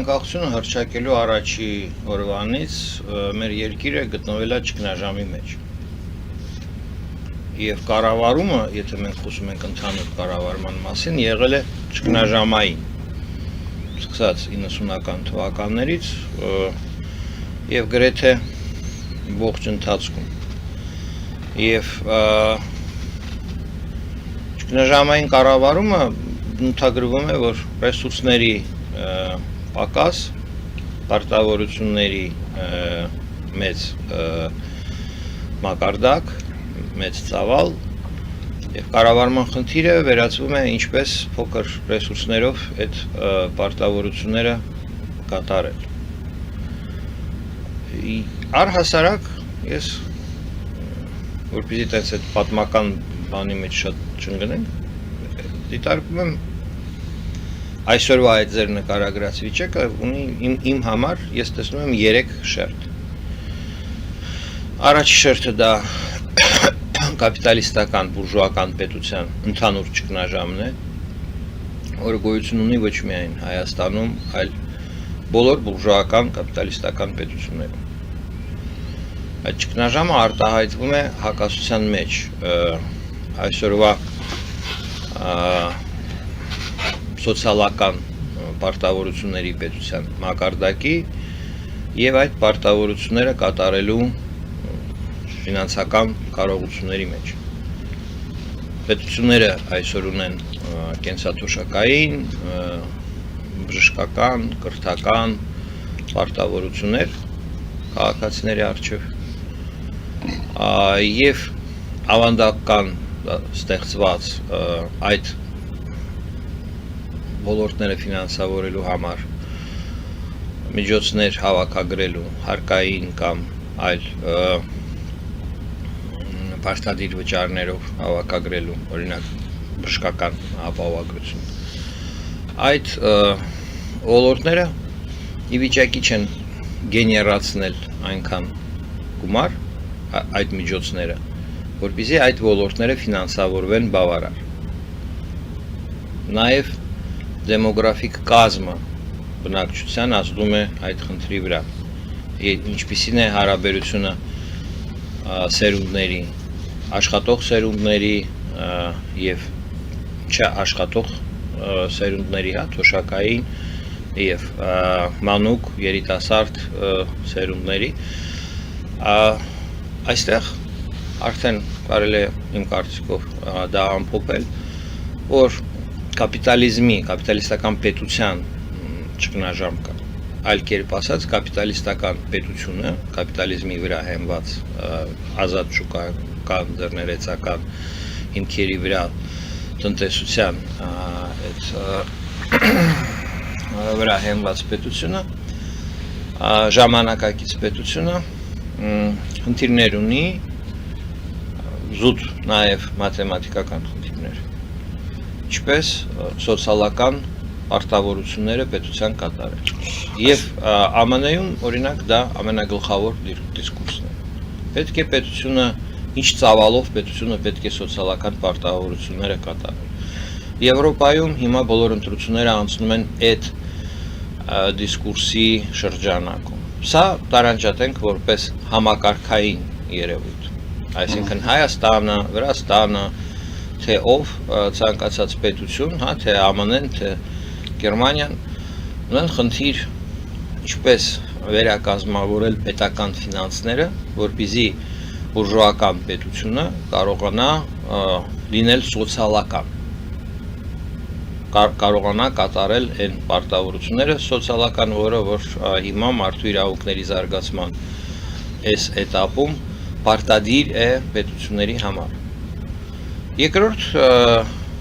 անկախությունը հռչակելու առաջի օրվանից մեր երկիրը գտնվել է ճգնաժամի մեջ։ Եվ կառավարումը, եթե մենք խոսում ենք ընդհանուր կառավարման մասին, եղել է ճգնաժամային, սկսած 90-ական թվականներից եւ գրեթե ողջ ընթացքում։ Եվ ճգնաժամային կառավարումը նշագրվում է, որ ռեսուրսների պակաս, պարտավորությունների մեծ մակարդակ, մեծ ծավալ եւ կառավարման խնդիրը վերածվում է ինչպես փոքր ռեսուրսներով այդ պարտավորությունները կատարել։ Առհասարակ ես որպեսզի տես այդ պատմական բանի մեջ շատ չընկնենք, դիտարկում եմ այսօրվա այդ ձեր նկարագրած վիճակը ունի իմ համար ես տեսնում եմ 3 շերտ։ Առաջի շերտը դա կապիտալիստական բուրժուական պետության ընդհանուր ճգնաժամն է, որը գոյություն ունի ոչ միայն Հայաստանում, այլ բոլոր բուրժուական կապիտալիստական պետություններում։ Այդ ճգնաժամը արտահայտվում է հակասության մեջ այսօրվա սոցիալական պարտավորությունների պետության մակարդակի եւ այդ պարտավորությունները կատարելու ֆինանսական կարողությունների մեջ։ Պետությունները այսօր ունեն կենսաթոշակային, բժշկական, կրթական պարտավորություններ քաղաքացիների առջև եւ ավանդական ստեղծված այդ ոլորտները ֆինանսավորելու համար միջոցներ հավաքագրելու հարկային կամ այլ պարտադիր վճարներով հավաքագրելու, օրինակ բժշկական ապահովագրություն։ Այդ ոլորտները ի վիճակի չեն գեներացնել այնքան գումար այդ միջոցները, որպեսզի այդ ոլորտները ֆինանսավորվեն բավարար։ Նաև դեմոգրաֆիկ կազմը բնակչության ազդում է այդ խնդրի վրա։ Ինչպիսին է հարաբերությունը սերունդների, աշխատող սերունդների եւ չաշխատող սերունդների, թոշակային եւ մանուկ երիտասարդ սերունդների։ Այստեղ արդեն կարելի է իմ կարծիքով դա ամփոփել, որ կապիտալիստական պետության ճգնաժամ կա, այլ կերպ ասած կապիտալիստական պետությունը, կապիտալիզմի վրա հենված ազատ շուկայական ձեռներեցական հիմքերի վրա տնտեսության վրա հենված պետությունը, ժամանակակից պետությունը խնդիրներ ունի, զուտ նաև մաթեմատիկական խնդիրներ, ինչպես սոցիալական պարտավորությունները պետության կատարել։ Եվ ԱՄՆ-ում օրինակ դա ամենագլխավոր դիսկուրսն է։ Պետք է պետությունը ինչ ծավալով պետությունը պետք է սոցիալական պարտավորությունները կատարել։ Եվրոպայում հիմա բոլոր ընտրությունները անցնում են այդ դիսկուրսի շրջանակում։ Սա տարանջատենք որպես համակարգային երևույթ։ Այսինքն Հայաստանը, Վրաստանը, թե ով ցանկացած պետություն, թե ԱՄՆ-ն, թե Գերմանիան ունեն խնդիր ինչպես վերակազմավորել պետական ֆինանսները, որպեսզի բուրժուական պետությունը կարողանա լինել սոցիալական, կարողանա կատարել այն պարտավորությունները սոցիալական, որը որ հիմա մարդու իրավունքների զարգացման այս էտապում պարտադիր է պետությունների համար։ Երկրորդ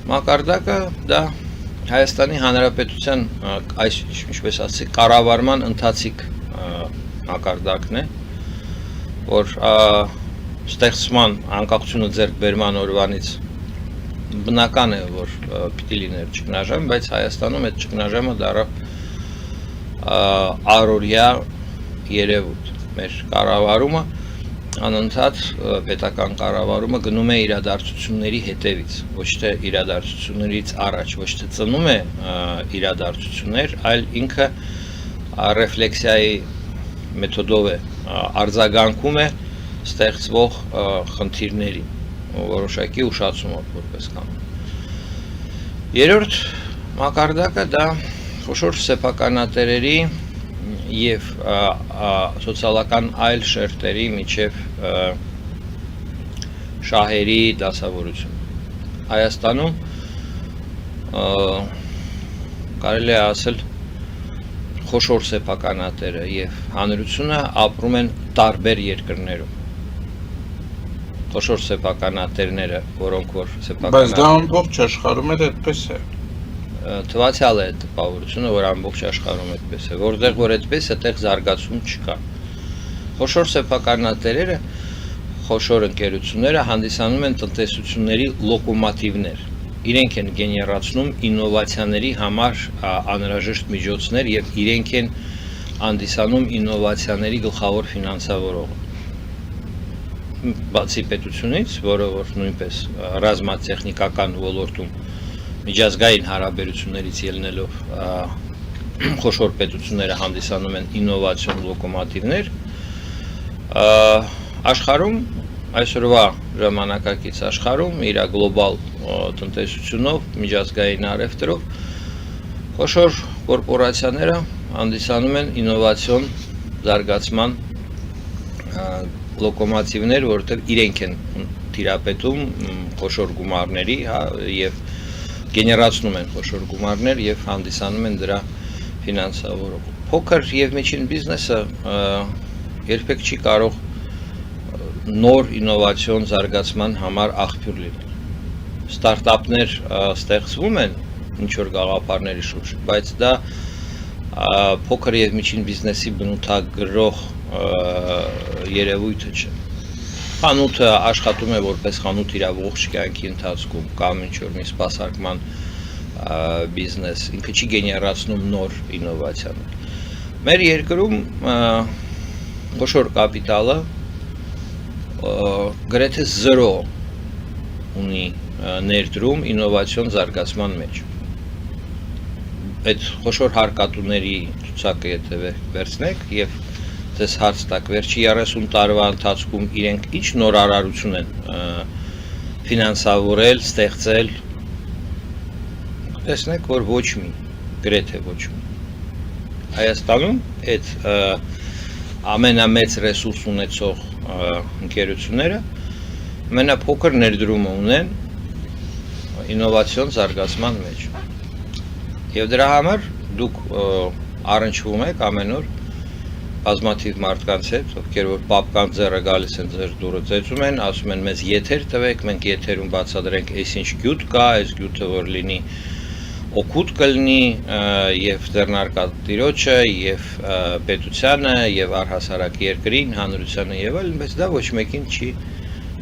մակարդակը դա Հայաստանի Հանրապետության այս ինչպես ասեցի կառավարման ընթացիկ մակարդակն է, որ ստեղծման անկախությունը ձեռք բերման օրվանից բնական է, որ պիտի լիներ ճգնաժամ, բայց Հայաստանում այդ ճգնաժամը դառավ առօրյա երևույթ։ Մեր կառավարումը անընդհատ պետական կառավարումը գնում է իրադարձությունների հետևից, ոչ թե իրադարձություններից առաջ, ոչ թե ծնում է իրադարձություններ, այլ ինքը ռեֆլեքսիայի մեթոդով է արձագանքում է ստեղծվող խնդիրներին, որոշակի ուշացումով որպես կանոն։ Երրորդ մակարդակը դա խոշոր սեփականատերերի եւ սոցիալական այլ շերտերի միջև շահերի դասավորություն։ Հայաստանում կարելի է ասել խոշոր սեփականատերը եւ հանրությունը ապրում են տարբեր երկրներում։ Խոշոր սեփականատերները, որոնք որ Բայց դա ամբողջ աշխարհում էլ այդպես է։ Թվացյալ է տպավորությունը, որ ամբողջ աշխարհում այդպես է, որտեղ որ այդպես է, այդտեղ զարգացում չկա։ Խոշոր սեփականատերերը, խոշոր ընկերությունները հանդիսանում են տնտեսությունների լոկոմոտիվներ։ Իրենք են գեներացնում ինովացիաների համար անհրաժեշտ միջոցներ եւ իրենք են հանդիսանում ինովացիաների գլխավոր ֆինանսավորողը։ Բացի պետությունից, որը որ նույնպես ռազմատեխնիկական ոլորտում միջազգային հարաբերություններից ելնելով խոշոր պետությունները հանդիսանում են ինովացիոն լոկոմոտիվներ, աշխարհում այսօրվա ժամանակակից աշխարհում իր գլոբալ տնտեսությունով, միջազգային առևտրով խոշոր կորպորացիաները հանդիսանում են ինովացիոն զարգացման լոկոմոտիվներ, որովհետև իրենք են թիրապետում խոշոր գումարների եւ գեներացնում են խոշոր գումարներ եւ հանդիսանում են դրա ֆինանսավորող։ Փոքր եւ միջին բիզնեսը երբեք չի կարող նոր ինովացիոն զարգացման համար աղբյուր լինել։ Ստարտափներ ստեղծվում են ինչ որ գաղափարների շուրջ, բայց դա փոքր եւ միջին բիզնեսի բնութագրող երևույթը չէ։ Խանութը աշխատում է որպես խանութ իր ողջ կյանքի ընթացքում կամ ինչ որ մի սպասարկման բիզնես, ինքը չի գեներացնում նոր ինովացիաներ։ Մեր երկրում խոշոր կապիտալը գրեթե 0 ունի ներդրում ինովացիոն զարգացման մեջ։ Այդ խոշոր հարկատուների ցուցակը եթե վերցնեք եւ դες հարց տակ վերջի 30 տարվա ընթացքում իրենք ինչ նորարարություն են ֆինանսավորել, ստեղծել, տեսնեք որ ոչ մի, գրեթե ոչ մի։ Հայաստանում այդ ամենամեծ ռեսուրս ունեցող ընկերությունները ամենափոքր ներդրումը ունեն ինովացիոն զարգացման մեջ։ Եվ դրա համար դուք առնչվում եք ամեն օր բազմաթիվ մարդկանց հետ, ովքեր որ պապկան ձեռը գալիս են ձեր դուրը ծեծում են, ասում են մեզ եթեր տվեք, մենք եթերում բացատրենք այսինչ գյուտ կա, այս գյուտը որ լինի օգուտ կլինի եւ ձեռնարկատիրոջը եւ պետությանը եւ առհասարակ երկրին, հանրությանը եւ այլն, բայց դա ոչ մեկին չի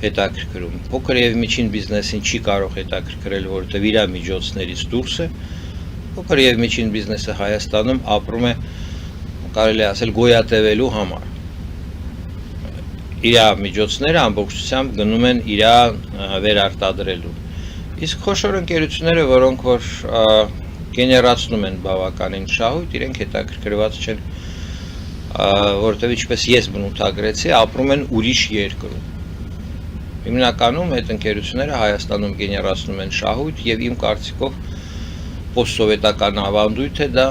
հետաքրքրում։ Փոքր եւ միջին բիզնեսին չի կարող հետաքրքրել, որովհետեւ իր միջոցներից դուրս է։ Փոքր եւ միջին բիզնեսը Հայաստանում ապրում է կարելի ասել գոյատևելու համար։ Իր միջոցները ամբողջությամբ գնում են իր վերարտադրելու։ Իսկ խոշոր ընկերությունները, որոնք որ գեներացնում են բավականին շահույթ, իրենք հետաքրքրված չեն, որովհետև ինչպես ես բնութագրեցի, ապրում են ուրիշ երկրում։ Հիմնականում այդ ընկերությունները Հայաստանում գեներացնում են շահույթ եւ իմ կարծիքով post-սովետական ավանդույթ է դա,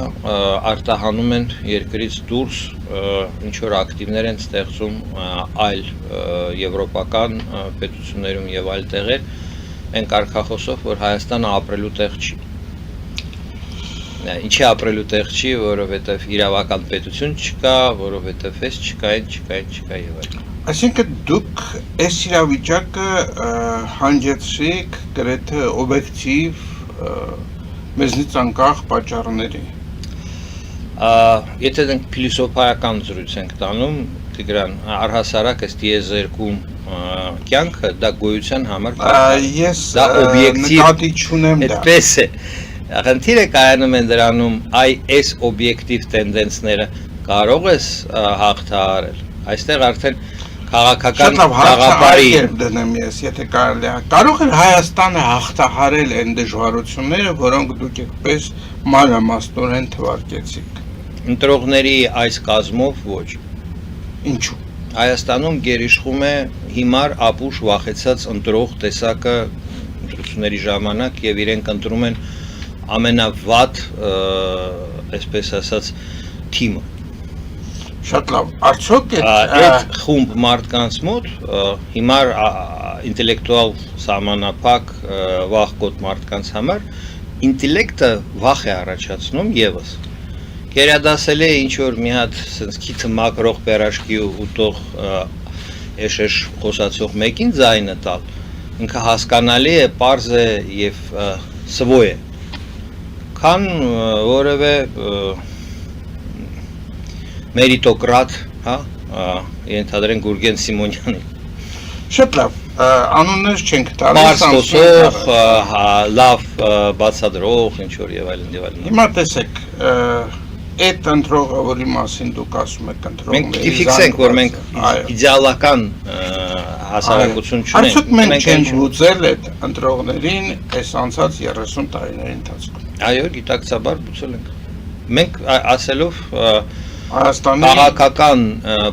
արտահանում են երկրից դուրս ինչ որ ակտիվներ են ստեղծում այլ եվրոպական պետություններում եւ այլ տեղեր, այն կարգախոսով, որ Հայաստանը ապրելու տեղ չի։ Ինչի ապրելու տեղ չի, որովհետեւ իրավական պետություն չկա, որովհետեւ էս չկա, այն չկա եւ այլն։ Այսինքն դուք այս իրավիճակը հանջեցիք գրեթե օբյեկտիվ մեզնից անկախ պատճառների։ Եթե դենք փիլիսոփայական զրույց ենք տանում, Տիգրան, առհասարակ այս տիեզերքում կյանքը դա գոյության համար ես դա օբյեկտիվ նկատի չունեմ դա։ Այդպես է։ Խնդիրը կայանում են դրանում, այս օբյեկտիվ տենդենսները կարող ես հաղթահարել։ Այստեղ արդեն քաղաքական գաղափարի դնեմ ես, եթե կարելի է։ Կարող է Հայաստանը հաղթահարել այն դժվարությունները, որոնք դուք այդպես մանրամասնորեն թվարկեցիք։ Ընտրողների այս կազմով ոչ։ Ինչու։ Հայաստանում գերիշխում է հիմար ապուշ վախեցած ընտրող տեսակը ընտրությունների ժամանակ եւ իրենք ընտրում են ամենավատ, այսպես ասած, թիմը։ Շատ լավ։ Արդյոք Այդ խումբ մարդկանց մոտ հիմար ինտելեկտուալ սահմանափակ վախկոտ մարդկանց համար ինտելեկտը վախ է առաջացնում եւս։ Գերադասել է ինչ որ մի հատ sense քիթը մակրող պերաշկի ուտող էշեշ խոսացող մեկին ձայնը տալ ինքը հասկանալի է, պարզ է եւ սվո է քան որևէ մերիտոկրատ, հա, ենթադրենք Գուրգեն Սիմոնյանի։ Շատ լավ, անուններ չենք Պարզ տալիս, խոսող, լավ բացադրող, ինչ որ եւ այլն եւ այլն։ Հիմա տեսեք, այդ ընտրողը, որի մասին դուք ասում եք ընտրողների, Մենք պիտի ֆիքսենք, որ մենք իդեալական հասարակություն չունենք։ Արդյոք մենք չենք բուծել այդ ընտրողներին այս անցած 30 տարիների ընթացքում։ Այո, գիտակցաբար բուծել ենք։ Մենք ասելով Հայաստանի քաղաքական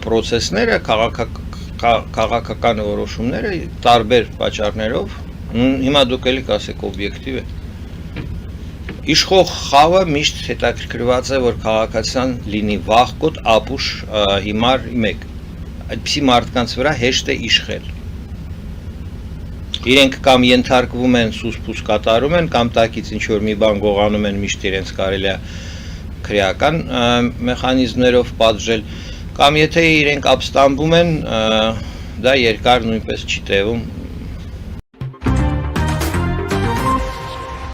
process-ները, քաղաքական որոշումները տարբեր պատճառներով, հիմա դուք էլի կասեք օբյեկտիվ է։ Իշխող խավը միշտ հետաքրքրված է, որ քաղաքացիան լինի վախկոտ, ապուշ, հիմար մեկ։ Այդպիսի մարդկանց վրա հեշտ է իշխել։ Իրենք կամ ենթարկվում են սուս-փուս կատարում են, կամ տակից ինչ որ մի բան գողանում են, միշտ իրենց կարելի է քրեական մեխանիզմներով պատժել, կամ եթե իրենք ապստամբում են, դա երկար նույնպես չի տևում,